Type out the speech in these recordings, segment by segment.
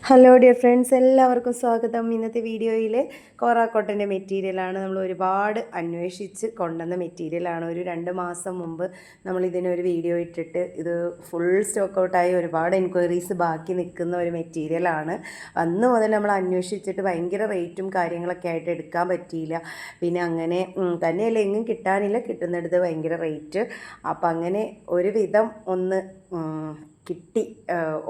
Hello dear friends, എല്ലാവർക്കും സ്വാഗതം. ഇന്നത്തെ വീഡിയോയിൽ കോറ കോട്ടൻ്റെ മെറ്റീരിയലാണ്. നമ്മൾ ഒരുപാട് അന്വേഷിച്ച് കൊണ്ടുവന്ന മെറ്റീരിയലാണ്. ഒരു 2 മാസം മുമ്പ് നമ്മൾ ഇതിനൊരു വീഡിയോ ഇട്ടിട്ട് ഇത് ഫുൾ സ്റ്റോക്ക് ഔട്ടായി ഒരുപാട് എൻക്വയറീസ് ബാക്കി നിൽക്കുന്ന ഒരു മെറ്റീരിയലാണ്. അന്ന് മുതൽ നമ്മൾ അന്വേഷിച്ചിട്ട് ഭയങ്കര റേറ്റും കാര്യങ്ങളൊക്കെ ആയിട്ട് എടുക്കാൻ പറ്റിയില്ല. പിന്നെ അങ്ങനെ തന്നെയല്ല, എങ്ങും കിട്ടാനില്ല, കിട്ടുന്നിടത്ത് ഭയങ്കര റേറ്റ്. അപ്പം അങ്ങനെ ഒരുവിധം ഒന്ന് കിട്ടി,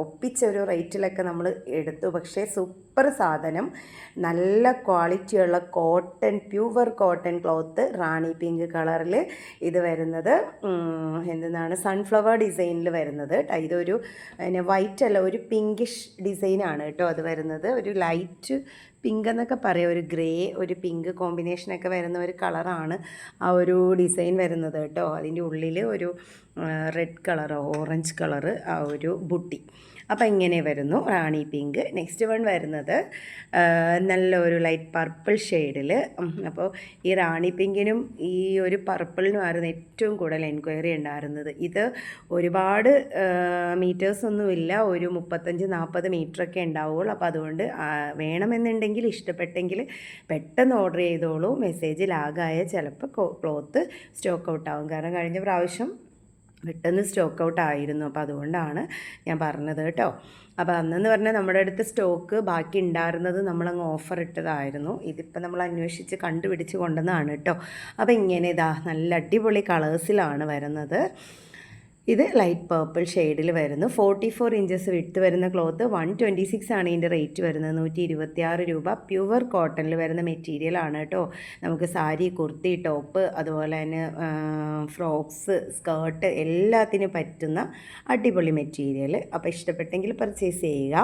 ഒപ്പിച്ച ഒരു റേറ്റിലൊക്കെ നമ്മൾ എടുത്തു. പക്ഷേ സൂപ്പർ സാധനം, നല്ല ക്വാളിറ്റിയുള്ള കോട്ടൺ, പ്യുവർ കോട്ടൺ ക്ലോത്ത്, റാണി പിങ്ക് കളറിൽ ഇത് വരുന്നത് എന്താണ് സൺഫ്ലവർ ഡിസൈനിൽ വരുന്നത്. ഇതൊരു വൈറ്റ് അല്ല, ഒരു പിങ്കിഷ് ഡിസൈനാണ് കേട്ടോ അത് വരുന്നത്. ഒരു ലൈറ്റ് പിങ്ക് എന്നൊക്കെ പറയാം, ഒരു ഗ്രേ ഒരു പിങ്ക് കോമ്പിനേഷനൊക്കെ വരുന്ന ഒരു കളറാണ് ആ ഒരു ഡിസൈൻ വരുന്നത് കേട്ടോ. അതിൻ്റെ ഉള്ളിൽ ഒരു റെഡ് കളറ്, ഓറഞ്ച് കളറ് ആ ഒരു ബുട്ടി. അപ്പോൾ ഇങ്ങനെ വരുന്നു റാണി പിങ്ക്. നെക്സ്റ്റ് വൺ വരുന്നത് നല്ലൊരു ലൈറ്റ് പർപ്പിൾ ഷെയ്ഡിൽ. അപ്പോൾ ഈ റാണി പിങ്കിനും ഈ ഒരു പർപ്പിളിനുമായിരുന്നു ഏറ്റവും കൂടുതൽ എൻക്വയറി ഉണ്ടായിരുന്നത്. ഇത് ഒരുപാട് മീറ്റേഴ്സൊന്നുമില്ല, ഒരു 35-40 മീറ്ററൊക്കെ ഉണ്ടാവുള്ളൂ. അപ്പോൾ അതുകൊണ്ട് വേണമെന്നുണ്ടെങ്കിൽ, ഇഷ്ടപ്പെട്ടെങ്കിൽ പെട്ടെന്ന് ഓർഡർ ചെയ്തോളൂ. മെസ്സേജ് ലാഗായ ചിലപ്പോൾ ക്ലോത്ത് സ്റ്റോക്ക് ഔട്ട് ആവും. കാരണം കഴിഞ്ഞ പ്രാവശ്യം പെട്ടെന്ന് സ്റ്റോക്ക് ഔട്ട് ആയിരുന്നു. അപ്പോൾ അതുകൊണ്ടാണ് ഞാൻ പറഞ്ഞത് കേട്ടോ. അപ്പോൾ അന്നെന്ന് പറഞ്ഞാൽ നമ്മുടെ അടുത്ത് സ്റ്റോക്ക് ബാക്കി ഉണ്ടായിരുന്നത് നമ്മളങ്ങ് ഓഫർ ഇട്ടതായിരുന്നു. ഇതിപ്പോൾ നമ്മൾ അന്വേഷിച്ച് കണ്ടുപിടിച്ച് കൊണ്ടുവന്നതാണ് കേട്ടോ. അപ്പോൾ ഇങ്ങനെ ഇതാ നല്ല അടിപൊളി കളേഴ്സിലാണ് വരുന്നത്. ഇത് ലൈറ്റ് പേർപ്പിൾ ഷെയ്ഡിൽ വരുന്നു. 44 ഇഞ്ചസ് വിട്ട് വരുന്ന ക്ലോത്ത്. 126 ആണ് ഇതിൻ്റെ റേറ്റ് വരുന്നത്. 126 രൂപ. പ്യുവർ കോട്ടണിൽ വരുന്ന മെറ്റീരിയലാണ് കേട്ടോ. നമുക്ക് സാരി, കുർത്തി, ടോപ്പ്, അതുപോലെ തന്നെ ഫ്രോക്സ്, സ്കേർട്ട് എല്ലാത്തിനും പറ്റുന്ന അടിപൊളി മെറ്റീരിയൽ. അപ്പോൾ ഇഷ്ടപ്പെട്ടെങ്കിൽ പർച്ചേസ് ചെയ്യുക.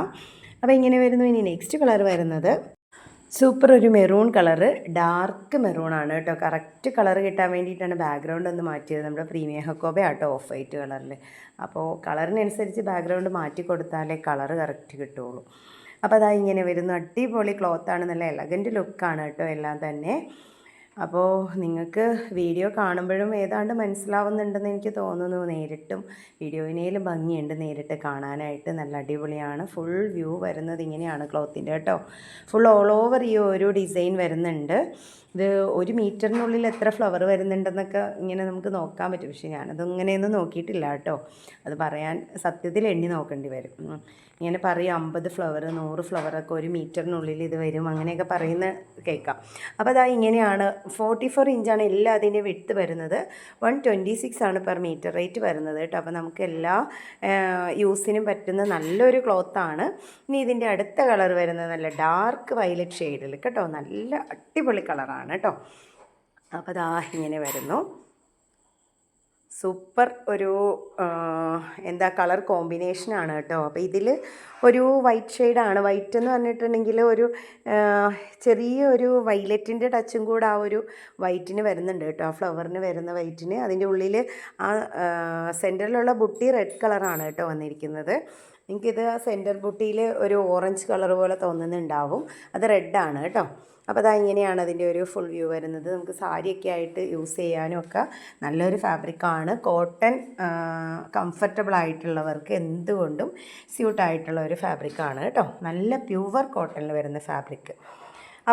അപ്പോൾ ഇങ്ങനെ വരുന്നു. ഇനി നെക്സ്റ്റ് കളർ വരുന്നത് സൂപ്പർ ഒരു മെറൂൺ കളറ്, ഡാർക്ക് മെറൂൺ ആണ് കേട്ടോ. കറക്റ്റ് കളർ കിട്ടാൻ വേണ്ടിയിട്ടാണ് ബാക്ക്ഗ്രൗണ്ട് ഒന്ന് മാറ്റിയത്. നമ്മുടെ പ്രീമിയം ഹക്കോബ ആട്ടോ, ഓഫ് വൈറ്റ് കളറിൽ. അപ്പോൾ കളറിനനുസരിച്ച് ബാക്ക്ഗ്രൗണ്ട് മാറ്റി കൊടുത്താലേ കളറ് കറക്റ്റ് കിട്ടുള്ളൂ. അപ്പോൾ അതാ ഇങ്ങനെ വരുന്നു. അടിപൊളി ക്ലോത്താണ്, നല്ല എലഗൻറ്റ് ലുക്കാണ് കേട്ടോ എല്ലാം തന്നെ. അപ്പോൾ നിങ്ങൾക്ക് വീഡിയോ കാണുമ്പോഴും ഏതാണ്ട് മനസ്സിലാവുന്നുണ്ടെന്ന് എനിക്ക് തോന്നുന്നു. നേരിട്ടും വീഡിയോയിനേലും ഭംഗിയുണ്ട് നേരിട്ട് കാണാനായിട്ട്. നല്ല അടിപൊളിയാണ്. ഫുൾ വ്യൂ വരുന്നത് ഇങ്ങനെയാണ് ക്ലോത്തിൻ്റെ കേട്ടോ. ഫുൾ ഓൾ ഓവർ ഈ ഒരു ഡിസൈൻ വരുന്നുണ്ട്. ഇത് 1 മീറ്ററിനുള്ളിൽ എത്ര ഫ്ലവർ വരുന്നുണ്ടെന്നൊക്കെ ഇങ്ങനെ നമുക്ക് നോക്കാൻ പറ്റും. പക്ഷേ ഞാനതൊങ്ങനെയൊന്നും നോക്കിയിട്ടില്ല കേട്ടോ. അത് പറയാൻ സത്യത്തിൽ എണ്ണി നോക്കേണ്ടി വരും. ഇങ്ങനെ പറയും 50 ഫ്ലവർ, 100 ഫ്ലവറൊക്കെ 1 മീറ്ററിനുള്ളിൽ ഇത് വരും, അങ്ങനെയൊക്കെ പറയുന്ന കേൾക്കാം. അപ്പോൾ അതാ ഇങ്ങനെയാണ്. 44 ഇഞ്ചാണ് എല്ലാ അതിൻ്റെ വിഡ്ത്ത് വരുന്നത്. 126 ആണ് പെർ മീറ്റർ റേറ്റ് വരുന്നത് കേട്ടോ. അപ്പോൾ നമുക്ക് എല്ലാ യൂസിനും പറ്റുന്ന നല്ലൊരു ക്ലോത്താണ്. ഇനി ഇതിൻ്റെ അടുത്ത കളർ വരുന്നത് നല്ല ഡാർക്ക് വയലറ്റ് ഷെയ്ഡിൽ കേട്ടോ. നല്ല അടിപൊളി കളറാണ് കേട്ടോ. അപ്പോൾ അതാ ഇങ്ങനെ വരുന്നു. സൂപ്പർ ഒരു എന്താ കളർ കോമ്പിനേഷനാണ് കേട്ടോ. അപ്പോൾ ഇതിൽ ഒരു വൈറ്റ് ഷെയ്ഡാണ്. വൈറ്റ് എന്ന് പറഞ്ഞിട്ടുണ്ടെങ്കിൽ ഒരു ചെറിയൊരു വൈലറ്റിൻ്റെ ടച്ചും കൂടെ ആ ഒരു വൈറ്റിന് വരുന്നുണ്ട് കേട്ടോ. ആ ഫ്ലവറിന് വരുന്ന വൈറ്റിന്. അതിൻ്റെ ഉള്ളിൽ ആ സെൻറ്ററിലുള്ള ബുട്ടി റെഡ് കളറാണ് കേട്ടോ വന്നിരിക്കുന്നത്. എനിക്കിത് സെൻറ്റർ ബുട്ടിയിൽ ഒരു ഓറഞ്ച് കളർ പോലെ തോന്നുന്നുണ്ടാവും. അത് റെഡാണ് കേട്ടോ. അപ്പോൾ അതാ ഇങ്ങനെയാണ് അതിൻ്റെ ഒരു ഫുൾ വ്യൂ വരുന്നത്. നമുക്ക് സാരിയൊക്കെ ആയിട്ട് യൂസ് ചെയ്യാനും ഒക്കെ നല്ലൊരു ഫാബ്രിക്കാണ്. കോട്ടൺ കംഫർട്ടബിൾ ആയിട്ടുള്ളവർക്ക് എന്തുകൊണ്ടും സ്യൂട്ടായിട്ടുള്ള ഒരു ഫാബ്രിക്കാണ് കേട്ടോ. നല്ല പ്യുവർ കോട്ടണിൽ വരുന്ന ഫാബ്രിക്ക്.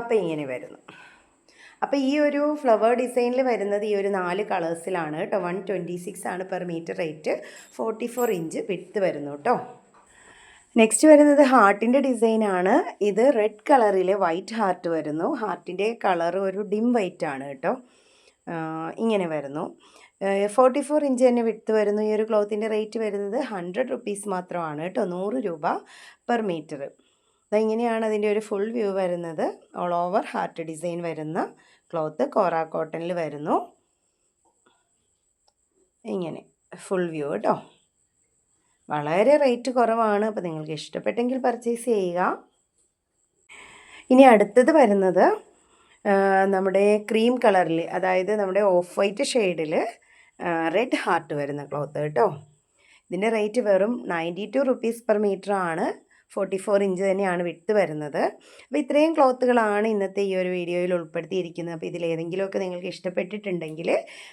അപ്പോൾ ഇങ്ങനെ വരുന്നു. അപ്പോൾ ഈ ഒരു ഫ്ലവർ ഡിസൈനിൽ വരുന്നത് ഈ ഒരു 4 കളേഴ്സിലാണ് കേട്ടോ. 126 ആണ് per metre rate. 44 inch width വരുന്നു കേട്ടോ. നെക്സ്റ്റ് വരുന്നത് ഹാർട്ടിൻ്റെ ഡിസൈനാണ്. ഇത് റെഡ് കളറിൽ വൈറ്റ് ഹാർട്ട് വരുന്നു. ഹാർട്ടിൻ്റെ കളർ ഒരു ഡിം വൈറ്റ് ആണ് കേട്ടോ. ഇങ്ങനെ വരുന്നു. 44 ഇഞ്ച് തന്നെ വിഡ്ത്ത് വരുന്നു. ഈ ഒരു ക്ലോത്തിൻ്റെ റേറ്റ് വരുന്നത് 100 റുപ്പീസ് മാത്രമാണ് കേട്ടോ. 100 രൂപ പെർ മീറ്റർ. ഇങ്ങനെയാണ് അതിൻ്റെ ഒരു ഫുൾ വ്യൂ വരുന്നത്. ഓൾ ഓവർ ഹാർട്ട് ഡിസൈൻ വരുന്ന ക്ലോത്ത് കോറ കോട്ടണിൽ വരുന്നു. ഇങ്ങനെ ഫുൾ വ്യൂ കേട്ടോ. വളരെ റേറ്റ് കുറവാണ്. അപ്പോൾ നിങ്ങൾക്ക് ഇഷ്ടപ്പെട്ടെങ്കിൽ പർച്ചേസ് ചെയ്യുക. ഇനി അടുത്തത് വരുന്നത് നമ്മുടെ ക്രീം കളറിൽ, അതായത് നമ്മുടെ ഓഫ് വൈറ്റ് ഷെയ്ഡിൽ റെഡ് ഹാർട്ട് വരുന്ന ക്ലോത്ത് കേട്ടോ. ഇതിൻ്റെ റേറ്റ് വെറും 92 റുപ്പീസ് പെർ മീറ്റർ ആണ്. 44 ഇഞ്ച് തന്നെയാണ് വിട്ട് വരുന്നത്. അപ്പോൾ ഇത്രയും ക്ലോത്തുകളാണ് ഇന്നത്തെ ഈ ഒരു വീഡിയോയിൽ ഉൾപ്പെടുത്തിയിരിക്കുന്നത്. അപ്പോൾ ഇതിലേതെങ്കിലുമൊക്കെ നിങ്ങൾക്ക് ഇഷ്ടപ്പെട്ടിട്ടുണ്ടെങ്കിൽ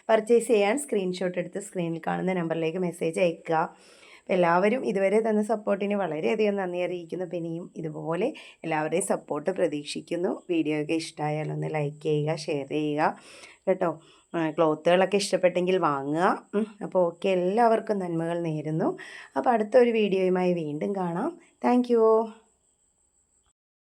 പർച്ചേസ് ചെയ്യാൻ സ്ക്രീൻഷോട്ട് എടുത്ത് സ്ക്രീനിൽ കാണുന്ന നമ്പറിലേക്ക് മെസ്സേജ് അയയ്ക്കുക. അപ്പോൾ എല്ലാവരും ഇതുവരെ തന്ന സപ്പോർട്ടിന് വളരെയധികം നന്ദി അറിയിക്കുന്നു. പിന്നെ ഇനിയും ഇതുപോലെ എല്ലാവരുടെയും സപ്പോർട്ട് പ്രതീക്ഷിക്കുന്നു. വീഡിയോ ഒക്കെ ഇഷ്ടമായാൽ ഒന്ന് ലൈക്ക് ചെയ്യുക, ഷെയർ ചെയ്യുക കേട്ടോ. ക്ലോത്തുകളൊക്കെ ഇഷ്ടപ്പെട്ടെങ്കിൽ വാങ്ങുക. അപ്പോൾ ഓക്കെ, എല്ലാവർക്കും നന്മകൾ നേരുന്നു. അപ്പോൾ അടുത്തൊരു വീഡിയോയുമായി വീണ്ടും കാണാം. താങ്ക്